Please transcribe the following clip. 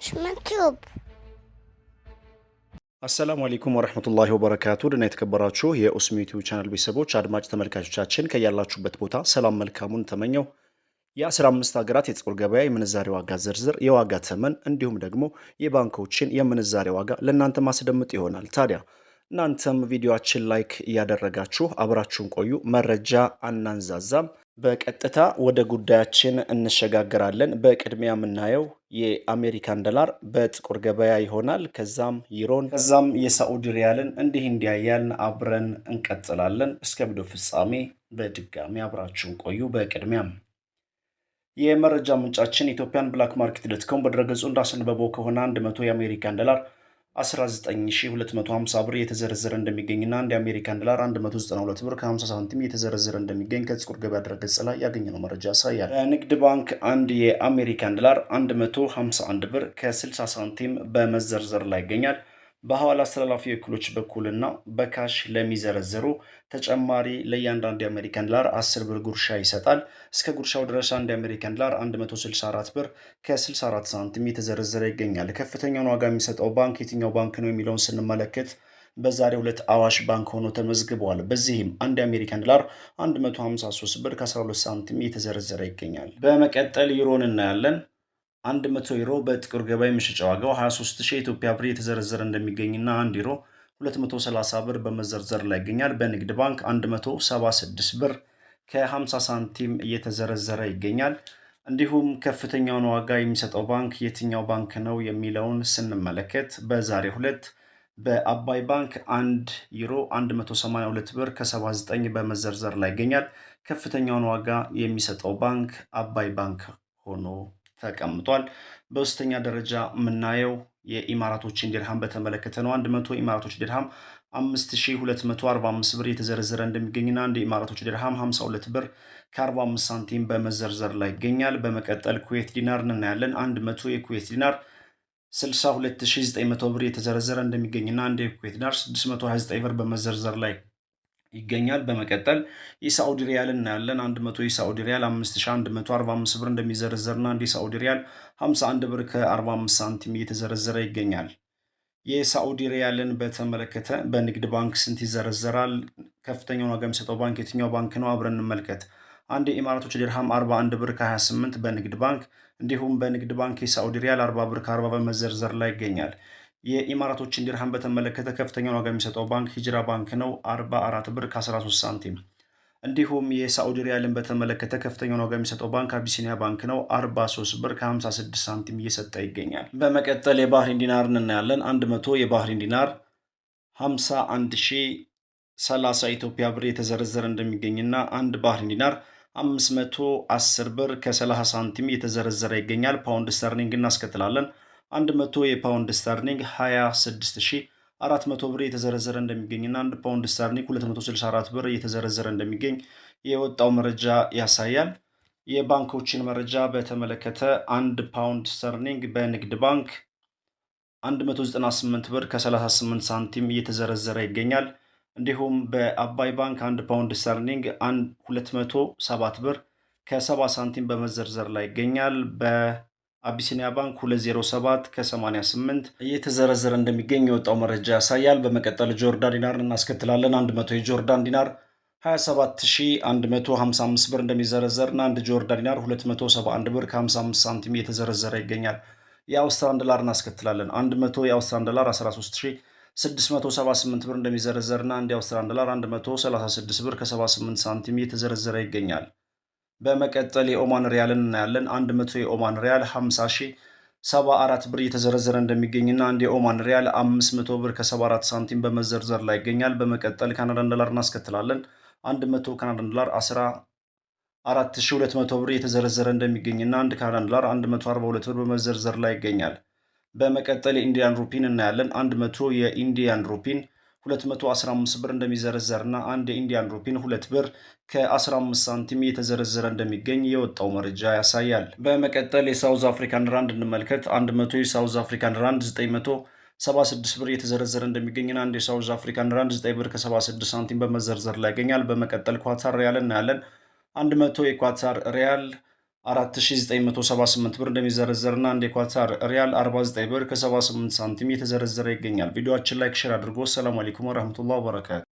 ሽመትዩብ አሰላሙ አለይኩም ወረህመቱላሂ ወበረካቱ ድና የተከበራችሁ የኡስሚ ዩቲዩብ ቻናል ቤተሰቦች አድማጭ ተመልካቾቻችን ከያላችሁበት ቦታ ሰላም መልካሙን ተመኘው። የ15 ሀገራት የጥቁር ገበያ የምንዛሬ ዋጋ ዝርዝር፣ የዋጋ ተመን እንዲሁም ደግሞ የባንኮችን የምንዛሬ ዋጋ ለእናንተ ማስደምጥ ይሆናል። ታዲያ እናንተም ቪዲዮአችን ላይክ እያደረጋችሁ አብራችሁን ቆዩ። መረጃ አናንዛዛም፣ በቀጥታ ወደ ጉዳያችን እንሸጋገራለን። በቅድሚያ የምናየው የአሜሪካን ዶላር በጥቁር ገበያ ይሆናል። ከዛም ዩሮን፣ ከዛም የሳዑዲ ሪያልን እንዲህ እንዲያያልን አብረን እንቀጥላለን። እስከ ቪዲዮ ፍጻሜ በድጋሚ አብራችሁን ቆዩ። በቅድሚያም የመረጃ ምንጫችን ኢትዮጵያን ብላክ ማርኬት ዶት ኮም በድረገጹ እንዳስነበበው ከሆነ 100 የአሜሪካን ዶላር 19250 ብር የተዘረዘረ እንደሚገኝና አንድ የአሜሪካን ዶላር 192 ብር ከ50 ሳንቲም የተዘረዘረ እንደሚገኝ ከጥቁር ገበያ ድረገጽ ላይ ያገኘነው መረጃ ያሳያል። በንግድ ባንክ አንድ የአሜሪካን ዶላር 151 ብር ከ60 ሳንቲም በመዘርዘር ላይ ይገኛል። በሐዋላ አስተላላፊ ወኪሎች በኩልና በካሽ ለሚዘረዘሩ ተጨማሪ ለእያንዳንዱ የአሜሪካን ዶላር 10 ብር ጉርሻ ይሰጣል። እስከ ጉርሻው ድረስ አንድ የአሜሪካን ዶላር 164 ብር ከ64 ሳንቲም የተዘረዘረ ይገኛል። ከፍተኛውን ዋጋ የሚሰጠው ባንክ የትኛው ባንክ ነው የሚለውን ስንመለከት በዛሬው ዕለት አዋሽ ባንክ ሆኖ ተመዝግቧል። በዚህም አንድ የአሜሪካን ዶላር 153 ብር ከ12 ሳንቲም የተዘረዘረ ይገኛል። በመቀጠል ዩሮን እናያለን። 100 ዩሮ በጥቁር ገበያ መሸጫ ዋጋው 23000 የኢትዮጵያ ብር የተዘረዘረ እንደሚገኝና 1 ዩሮ 230 ብር በመዘርዘር ላይ ይገኛል። በንግድ ባንክ 176 ብር ከ50 ሳንቲም እየተዘረዘረ ይገኛል። እንዲሁም ከፍተኛውን ዋጋ የሚሰጠው ባንክ የትኛው ባንክ ነው የሚለውን ስንመለከት በዛሬው ዕለት በአባይ ባንክ 1 ዩሮ 182 ብር ከ79 በመዘርዘር ላይ ይገኛል። ከፍተኛውን ዋጋ የሚሰጠው ባንክ አባይ ባንክ ሆኖ ተቀምጧል። በሶስተኛ ደረጃ የምናየው የኢማራቶችን ዲርሃም በተመለከተ ነው። 100 ኢማራቶች ዲርሃም 5245 ብር የተዘረዘረ እንደሚገኝና አንድ የኢማራቶች ዲርሃም 52 ብር ከ45 ሳንቲም በመዘርዘር ላይ ይገኛል። በመቀጠል ኩዌት ዲናር እናያለን። 100 የኩዌት ዲናር 62900 ብር የተዘረዘረ እንደሚገኝና አንድ የኩዌት ዲናር 629 ብር በመዘርዘር ላይ ይገኛል። በመቀጠል የሳዑዲ ሪያል እናያለን። 100 የሳዑዲ ሪያል 5145 ብር እንደሚዘረዘርና አንድ የሳዑዲ ሪያል 51 ብር ከ45 ሳንቲም እየተዘረዘረ ይገኛል። የሳዑዲ ሪያልን በተመለከተ በንግድ ባንክ ስንት ይዘረዘራል? ከፍተኛውን ዋጋ የሚሰጠው ባንክ የትኛው ባንክ ነው? አብረን እንመልከት። አንድ የኢማራቶች ዲርሃም 41 ብር ከ28 በንግድ ባንክ እንዲሁም በንግድ ባንክ የሳዑዲ ሪያል 40 ብር ከ40 በመዘርዘር ላይ ይገኛል። የኢማራቶችን ዲርሃም በተመለከተ ከፍተኛውን ዋጋ የሚሰጠው ባንክ ሂጅራ ባንክ ነው 44 ብር ከ13 ሳንቲም። እንዲሁም የሳዑዲ ሪያልን በተመለከተ ከፍተኛውን ዋጋ የሚሰጠው ባንክ አቢሲኒያ ባንክ ነው 43 ብር ከ56 ሳንቲም እየሰጠ ይገኛል። በመቀጠል የባህሪን ዲናር እናያለን። 100 የባህሪን ዲናር 51030 ኢትዮጵያ ብር የተዘረዘረ እንደሚገኝና አንድ ባህሪን ዲናር 510 ብር ከ30 ሳንቲም የተዘረዘረ ይገኛል። ፓውንድ ስተርሊንግ እናስከትላለን። 100 የፓውንድ ስተርሊንግ 26400 ብር የተዘረዘረ እንደሚገኝና 1 ፓውንድ ስተርሊንግ 264 ብር የተዘረዘረ እንደሚገኝ የወጣው መረጃ ያሳያል። የባንኮችን መረጃ በተመለከተ 1 ፓውንድ ስተርሊንግ በንግድ ባንክ 198 ብር ከ38 ሳንቲም እየተዘረዘረ ይገኛል። እንዲሁም በአባይ ባንክ 1 ፓውንድ ስተርሊንግ 207 ብር ከ70 ሳንቲም በመዘርዘር ላይ ይገኛል። አቢሲኒያ ባንክ 207 ከ88 እየተዘረዘረ እንደሚገኝ የወጣው መረጃ ያሳያል። በመቀጠል ጆርዳን ዲናር እናስከትላለን። 100 የጆርዳን ዲናር 27155 ብር እንደሚዘረዘርና አንድ ጆርዳን ዲናር 271 ብር ከ55 ሳንቲም እየተዘረዘረ ይገኛል። የአውስትራሊያን ዶላር እናስከትላለን። 100 የአውስትራሊያን ዶላር 13678 ብር እንደሚዘረዘርና አንድ የአውስትራሊያን ዶላር 136 ብር ከ78 ሳንቲም እየተዘረዘረ ይገኛል። በመቀጠል የኦማን ሪያልን እናያለን። 100 የኦማን ሪያል 50074 ብር እየተዘረዘረ እንደሚገኝና አንድ የኦማን ሪያል 500 ብር ከ74 ሳንቲም በመዘርዘር ላይ ይገኛል። በመቀጠል ካናዳን ዶላር እናስከትላለን። 100 ካናዳን ዶላር 14200 ብር እየተዘረዘረ እንደሚገኝና አንድ ካናዳን ዶላር 142 ብር በመዘርዘር ላይ ይገኛል። በመቀጠል የኢንዲያን ሩፒን እናያለን። 100 የኢንዲያን ሩፒን 215 ብር እንደሚዘረዘርና አንድ የኢንዲያን ሩፒን 2 ብር ከ15 ሳንቲም እየተዘረዘረ እንደሚገኝ የወጣው መረጃ ያሳያል። በመቀጠል የሳውዝ አፍሪካን ራንድ እንመልከት። 100 የሳውዝ አፍሪካን ራንድ 976 ብር እየተዘረዘረ እንደሚገኝና አንድ የሳውዝ አፍሪካን ራንድ 9 ብር ከ76 ሳንቲም በመዘርዘር ላይ ይገኛል። በመቀጠል ኳታር ሪያል እናያለን። 100 የኳታር ሪያል 4978 ብር እንደሚዘረዘርና አንድ የኳታር ሪያል 49 ብር ከ78 ሳንቲም እየተዘረዘረ ይገኛል። ቪዲዮአችን ላይክ ሼር አድርጎ። ሰላም አለይኩም ወራህመቱላሂ ወበረካቱ።